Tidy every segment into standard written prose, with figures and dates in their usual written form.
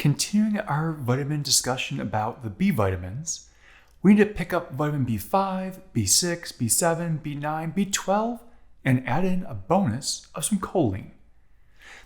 Continuing our vitamin discussion about the B vitamins, we need to pick up vitamin B5, B6, B7, B9, B12, and add in a bonus of some choline.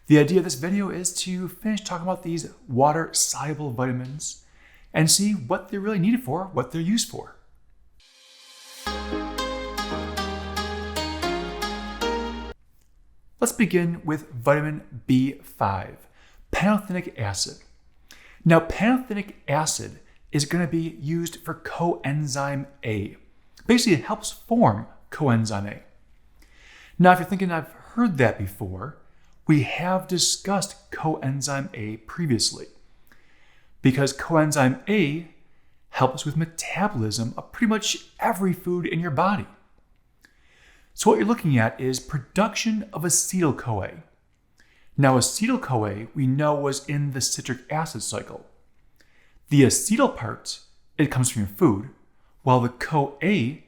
The idea of this video is to finish talking about these water-soluble vitamins and see what they're really needed for, what they're used for. Let's begin with vitamin B5, pantothenic acid. Now, pantothenic acid is going to be used for coenzyme A. Basically, it helps form coenzyme A. Now, if you're thinking I've heard that before, we have discussed coenzyme A previously, because coenzyme A helps with metabolism of pretty much every food in your body. So what you're looking at is production of acetyl-CoA. Now, acetyl-CoA we know was in the citric acid cycle. The acetyl part, it comes from your food, while the CoA,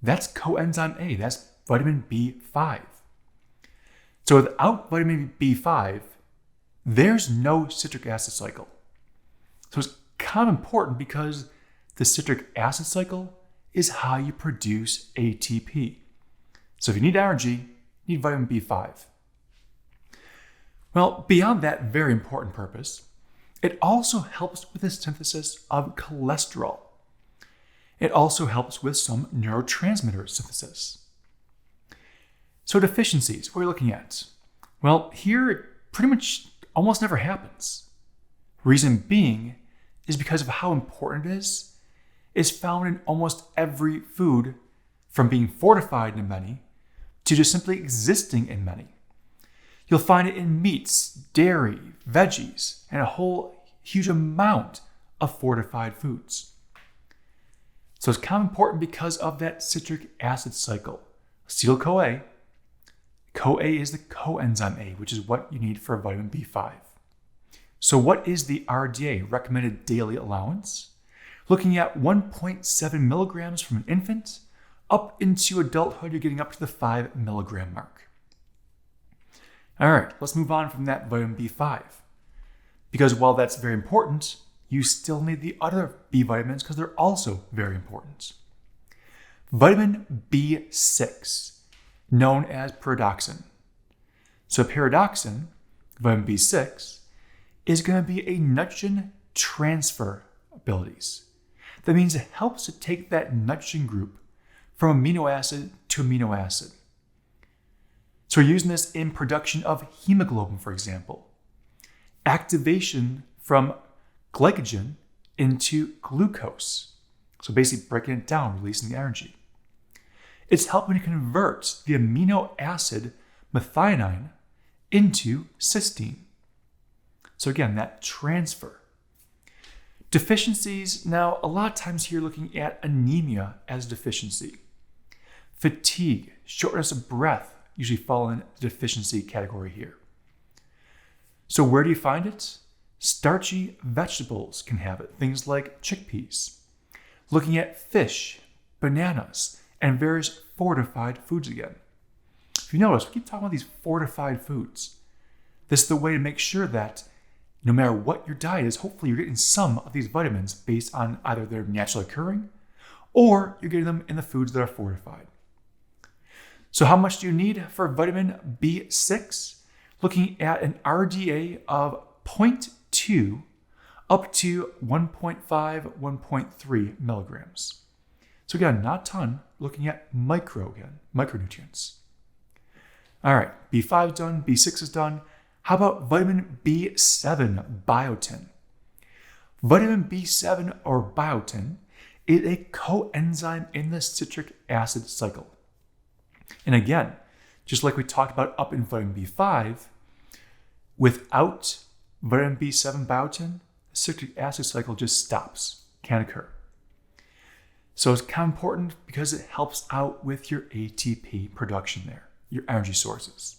that's coenzyme A, that's vitamin B5. So without vitamin B5, there's no citric acid cycle. So it's kind of important because the citric acid cycle is how you produce ATP. So if you need energy, you need vitamin B5. Well, beyond that very important purpose, it also helps with the synthesis of cholesterol. It also helps with some neurotransmitter synthesis. So deficiencies, what are we looking at? Well, here it pretty much almost never happens. Reason being is because of how important it is. It's found in almost every food, from being fortified in many to just simply existing in many. You'll find it in meats, dairy, veggies, and a whole huge amount of fortified foods. So it's kind of important because of that citric acid cycle. Acetyl-CoA. CoA is the coenzyme A, which is what you need for vitamin B5. So what is the RDA, recommended daily allowance? Looking at 1.7 milligrams from an infant, up into adulthood, you're getting up to the 5 milligram mark. All right, let's move on from that vitamin B5. Because while that's very important, you still need the other B vitamins because they're also very important. Vitamin B6, known as pyridoxine. So pyridoxine, vitamin B6, is going to be a nitrogen transfer abilities. That means it helps to take that nitrogen group from amino acid to amino acid. So we're using this in production of hemoglobin, for example. Activation from glycogen into glucose. So basically breaking it down, releasing the energy. It's helping to convert the amino acid methionine into cysteine. So again, that transfer. Deficiencies, now a lot of times here looking at anemia as deficiency. Fatigue, shortness of breath, usually fall in the deficiency category here. So where do you find it? Starchy vegetables can have it, things like chickpeas. Looking at fish, bananas, and various fortified foods again. If you notice, we keep talking about these fortified foods. This is the way to make sure that no matter what your diet is, hopefully you're getting some of these vitamins based on either they're naturally occurring or you're getting them in the foods that are fortified. So how much do you need for vitamin B6? Looking at an RDA of 0.2 up to 1.5, 1.3 milligrams. So again, not a ton, looking at micronutrients. All right, B5 is done, B6 is done. How about vitamin B7, biotin? Vitamin B7 or biotin is a coenzyme in the citric acid cycle. And again, just like we talked about up in vitamin B5, without vitamin B7 biotin, the citric acid cycle just stops, can't occur. So it's kind of important because it helps out with your ATP production there, your energy sources.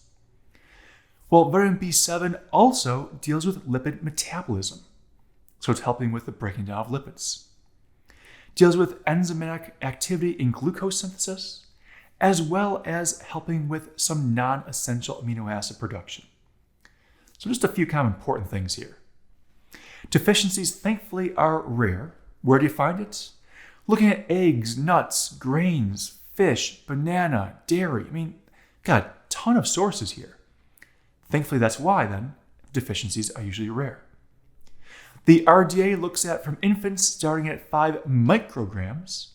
Well, vitamin B7 also deals with lipid metabolism. So it's helping with the breaking down of lipids. Deals with enzymatic activity in glucose synthesis, as well as helping with some non-essential amino acid production. So just a few kind of important things here. Deficiencies, thankfully, are rare. Where do you find it? Looking at eggs, nuts, grains, fish, banana, dairy. Got a ton of sources here. Thankfully, that's why, then, deficiencies are usually rare. The RDA looks at from infants starting at 5 micrograms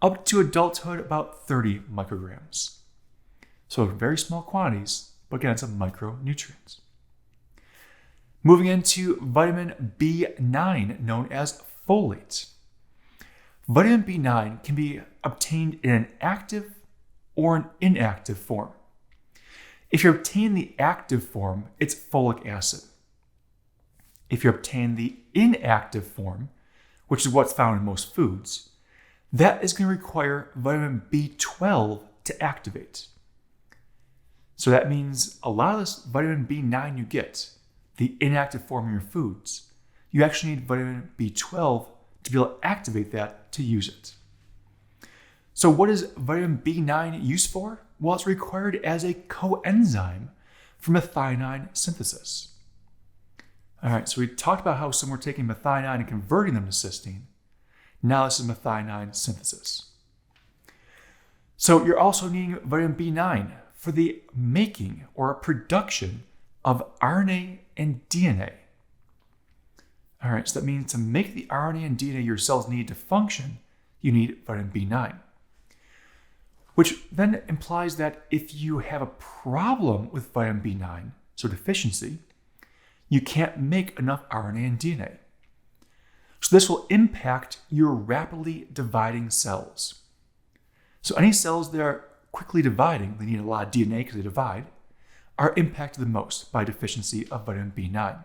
up to adulthood about 30 micrograms. So very small quantities, but again, it's a micronutrient. Moving into vitamin B9, known as folate. Vitamin B9 can be obtained in an active or an inactive form. If you obtain the active form, it's folic acid. If you obtain the inactive form, which is what's found in most foods, that is going to require vitamin B12 to activate. So that means a lot of this vitamin B9 you get, the inactive form in your foods, you actually need vitamin B12 to be able to activate that to use it. So what is vitamin B9 used for? Well, it's required as a coenzyme for methionine synthesis. All right, so we talked about how some were taking methionine and converting them to cysteine. Now this is methionine synthesis. So you're also needing vitamin B9 for the making or production of RNA and DNA. All right, so that means to make the RNA and DNA your cells need to function, you need vitamin B9. Which then implies that if you have a problem with vitamin B9, so deficiency, you can't make enough RNA and DNA. So this will impact your rapidly dividing cells. So any cells that are quickly dividing, they need a lot of DNA because they divide, are impacted the most by deficiency of vitamin B9.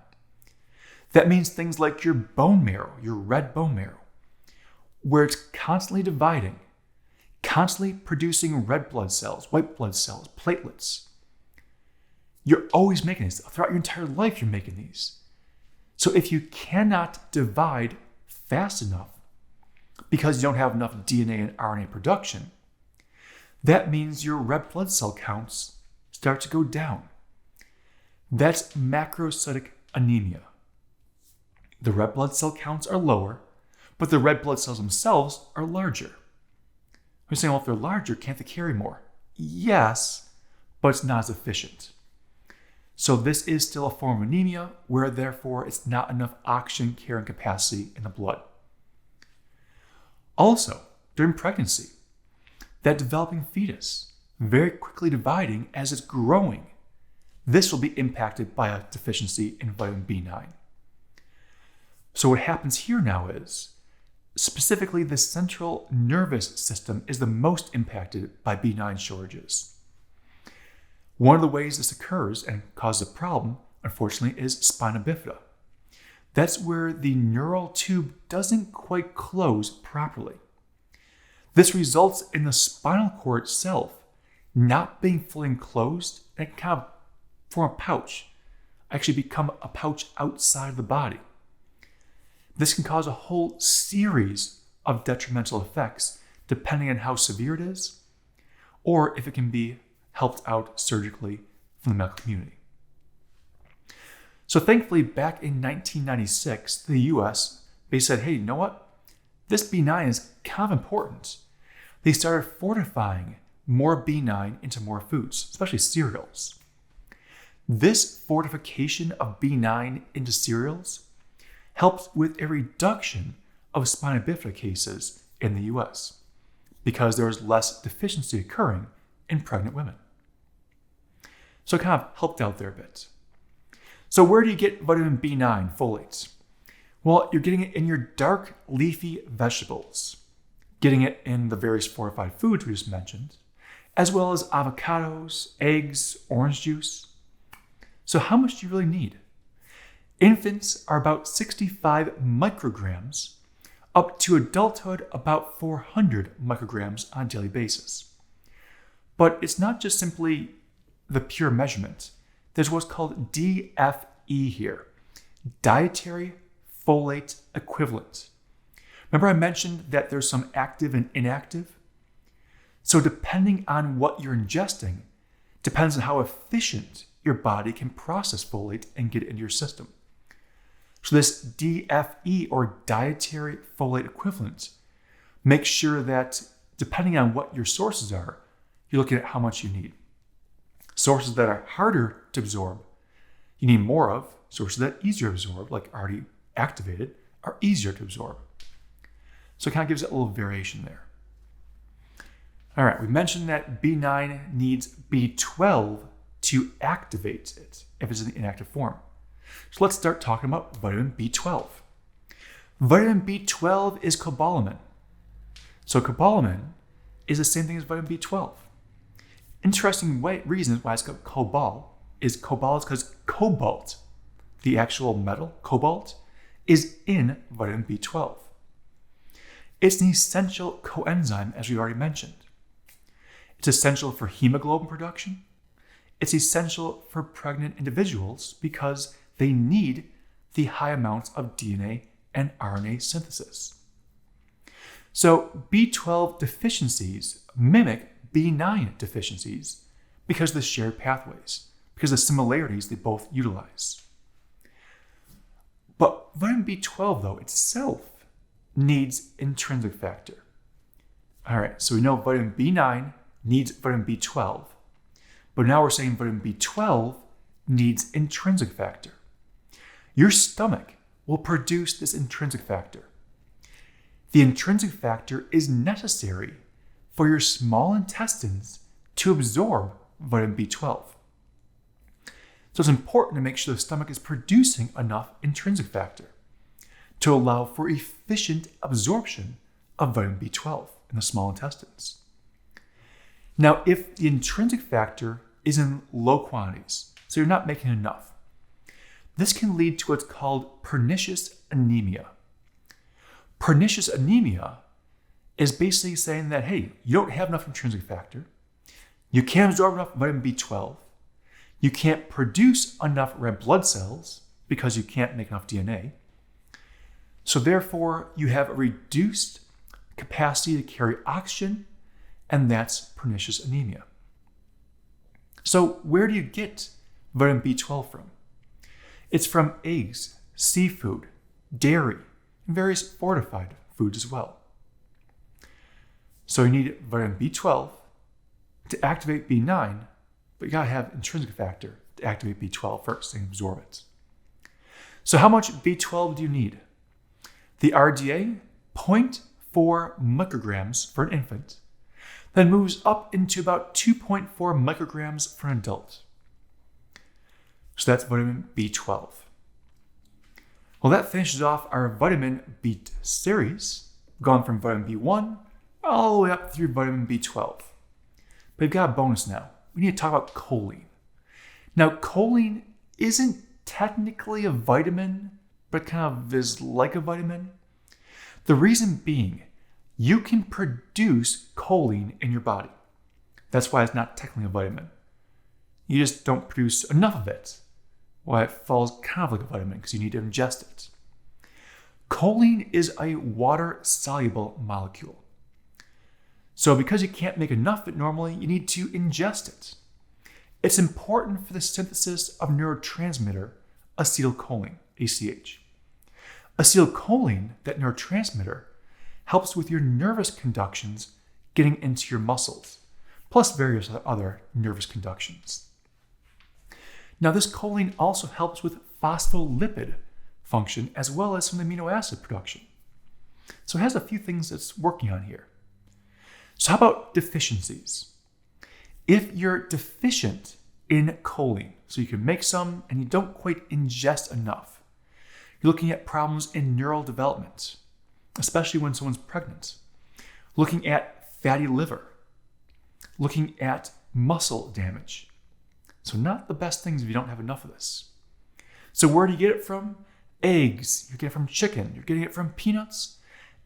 That means things like your bone marrow, your red bone marrow, where it's constantly dividing, constantly producing red blood cells, white blood cells, platelets. You're always making these. Throughout your entire life, you're making these. So if you cannot divide fast enough because you don't have enough DNA and RNA production, that means your red blood cell counts start to go down. That's macrocytic anemia. The red blood cell counts are lower, but the red blood cells themselves are larger. You're saying, well, if they're larger, can't they carry more? Yes, but it's not as efficient. So this is still a form of anemia where therefore it's not enough oxygen carrying capacity in the blood. Also, during pregnancy, that developing fetus, very quickly dividing as it's growing, this will be impacted by a deficiency in vitamin B9. So what happens here now is, specifically the central nervous system is the most impacted by B9 shortages. One of the ways this occurs and causes a problem, unfortunately, is spina bifida. That's where the neural tube doesn't quite close properly. This results in the spinal cord itself not being fully enclosed and it can kind of form a pouch, actually become a pouch outside of the body. This can cause a whole series of detrimental effects depending on how severe it is, or if it can be helped out surgically from the medical community. So thankfully, back in 1996, the US, they said, hey, you know what? This B9 is kind of important. They started fortifying more B9 into more foods, especially cereals. This fortification of B9 into cereals helps with a reduction of spina bifida cases in the US because there is less deficiency occurring in pregnant women. So it kind of helped out there a bit. So where do you get vitamin B9 folates? Well, you're getting it in your dark leafy vegetables, getting it in the various fortified foods we just mentioned, as well as avocados, eggs, orange juice. So how much do you really need? Infants are about 65 micrograms, up to adulthood about 400 micrograms on a daily basis. But it's not just simply the pure measurement. There's what's called DFE here, dietary folate equivalent. Remember I mentioned that there's some active and inactive? So depending on what you're ingesting, depends on how efficient your body can process folate and get it into your system. So So this DFE, or dietary folate equivalent, makes sure that depending on what your sources are, you're looking at how much you need. Sources that are harder to absorb, you need more of. Sources that are easier to absorb, like already activated, are easier to absorb. So it kind of gives it a little variation there. All right, we mentioned that B9 needs B12 to activate it if it's in the inactive form. So let's start talking about vitamin B12. Vitamin B12 is cobalamin. So cobalamin is the same thing as vitamin B12. Interesting reasons why it's called cobalt is because cobalt, the actual metal, cobalt, is in vitamin B12. It's an essential coenzyme, as we already mentioned. It's essential for hemoglobin production. It's essential for pregnant individuals because they need the high amounts of DNA and RNA synthesis. So B12 deficiencies mimic B9 deficiencies because of the shared pathways, because of the similarities they both utilize. But vitamin B12, though, itself needs intrinsic factor. All right, so we know vitamin B9 needs vitamin B12, but now we're saying vitamin B12 needs intrinsic factor. Your stomach will produce this intrinsic factor. The intrinsic factor is necessary for your small intestines to absorb vitamin B12. So it's important to make sure the stomach is producing enough intrinsic factor to allow for efficient absorption of vitamin B12 in the small intestines. Now, if the intrinsic factor is in low quantities, so you're not making enough, this can lead to what's called pernicious anemia. Pernicious anemia is basically saying that, hey, you don't have enough intrinsic factor, you can't absorb enough vitamin B12, you can't produce enough red blood cells because you can't make enough DNA. So therefore, you have a reduced capacity to carry oxygen, and that's pernicious anemia. So where do you get vitamin B12 from? It's from eggs, seafood, dairy, and various fortified foods as well. So you need vitamin B12 to activate B9, but you gotta have intrinsic factor to activate B12 first and absorb it. So how much B12 do you need? The RDA, 0.4 micrograms for an infant, then moves up into about 2.4 micrograms for an adult. So that's vitamin B12. Well, that finishes off our vitamin B series, going from vitamin B1 all the way up through vitamin B12. But we've got a bonus now. We need to talk about choline. Now, choline isn't technically a vitamin, but kind of is like a vitamin. The reason being, you can produce choline in your body. That's why it's not technically a vitamin. You just don't produce enough of it. Why it falls kind of like a vitamin because you need to ingest it. Choline is a water-soluble molecule. So because you can't make enough of it normally, you need to ingest it. It's important for the synthesis of neurotransmitter acetylcholine, ACH. Acetylcholine, that neurotransmitter, helps with your nervous conductions getting into your muscles, plus various other nervous conductions. Now, this choline also helps with phospholipid function as well as some amino acid production. So it has a few things it's working on here. So how about deficiencies? If you're deficient in choline, so you can make some and you don't quite ingest enough, you're looking at problems in neural development, especially when someone's pregnant, looking at fatty liver, looking at muscle damage. So not the best things if you don't have enough of this. So where do you get it from? Eggs, you're getting it from chicken, you're getting it from peanuts,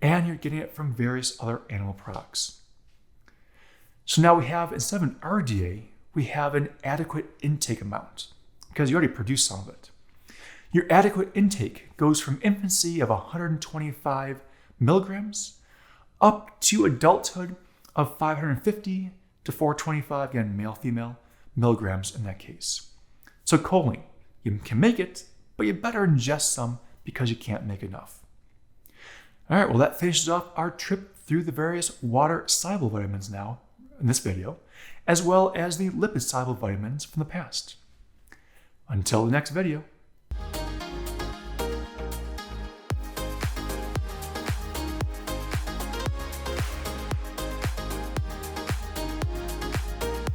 and you're getting it from various other animal products. So now we have, instead of an RDA, we have an adequate intake amount because you already produced some of it. Your adequate intake goes from infancy of 125 milligrams up to adulthood of 550 to 425, again, male, female, milligrams in that case. So choline, you can make it, but you better ingest some because you can't make enough. All right, well, that finishes off our trip through the various water-soluble vitamins now in this video, as well as the lipid-soluble vitamins from the past. Until the next video.